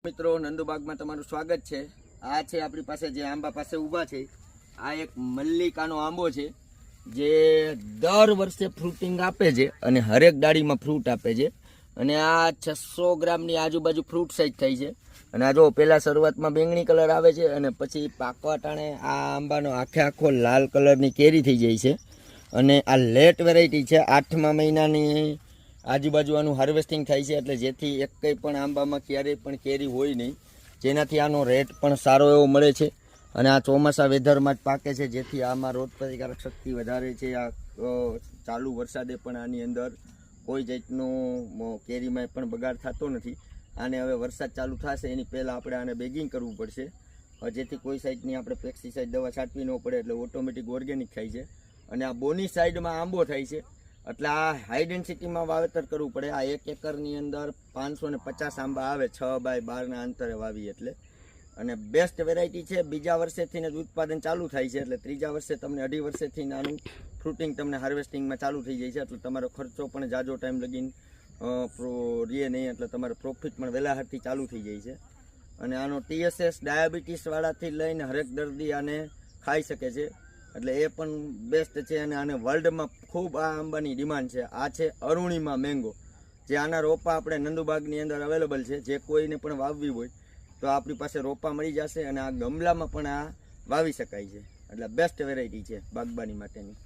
મિત્રો નંદુબાગમાં તમારું સ્વાગત છે। આ છે આપણી પાસે જે આંબા પાસે ઊભા છે, આ એક મલ્લિકાનો આંબો છે જે દર વર્ષે ફ્રૂટિંગ આપે છે અને હરેક ડાળીમાં ફ્રૂટ આપે છે અને આ 600 ગ્રામની આજુબાજુ ફ્રૂટ સાઈઝ થઈ છે। અને આ જો પહેલા શરૂઆતમાં બેંગણી કલર આવે છે અને પછી પાકવા ટાણે આ આંબાનો આખો લાલ કલરની કેરી થઈ જાય છે અને આ લેટ વેરાયટી છે। 8મા મહિનાની આજુબાજુ આનું હાર્વેસ્ટિંગ થાય છે, એટલે જેથી એક કંઈ પણ આંબામાં ક્યારેય પણ કેરી હોય નહીં, જેનાથી આનો રેટ પણ સારો એવો મળે છે અને આ ચોમાસા વેધરમાં જ પાકે છે, જેથી આમાં રોગ પ્રતિકારક શક્તિ વધારે છે। આ ચાલુ વરસાદે પણ આની અંદર કોઈ જાતનું કેરીમાં પણ બગાડ થતો નથી। આને હવે વરસાદ ચાલુ થશે એની પહેલાં આપણે આને બેગિંગ કરવું પડશે, જેથી કોઈ સાઈડની આપણે પેસ્ટિસાઇડ દવા છાંટવી ન પડે, એટલે ઓટોમેટિક ઓર્ગેનિક થાય છે। અને આ બોની સાઈડમાં આંબો થાય છે, એટલે આ હાઈ ડેન્સિટીમાં વાવેતર કરવું પડે। આ 1 એકરની અંદર 550 આંબા આવે 6 બાય 12ના અંતરે વાવી એટલે, અને બેસ્ટ વેરાયટી છે। બીજા વર્ષેથી જ ઉત્પાદન ચાલુ થાય છે, એટલે ત્રીજા વર્ષે તમને 2.5 વર્ષેથી આનું ફ્રૂટિંગ તમને હાર્વેસ્ટિંગમાં ચાલુ થઈ જાય છે, એટલે તમારો ખર્ચો પણ જાજો ટાઈમ લગીને રહે નહીં, એટલે તમારો પ્રોફિટ પણ વહેલાથી ચાલુ થઈ જાય છે। અને આનો TSS ડાયાબિટીસવાળાથી લઈને હરેક દર્દી આને ખાઈ શકે છે, એટલે એ પણ બેસ્ટ છે। અને આને વર્લ્ડમાં ખૂબ આ આંબાની ડિમાન્ડ છે। આ છે અરુણિમા મેંગો, જે આના રોપા આપણે નંદુબાગની અંદર અવેલેબલ છે। જે કોઈને પણ વાવવી હોય તો આપણી પાસે રોપા મળી જશે અને આ ગમલામાં પણ આ વાવી શકાય છે, એટલે બેસ્ટ વેરાયટી છે બાગબાની માટેની।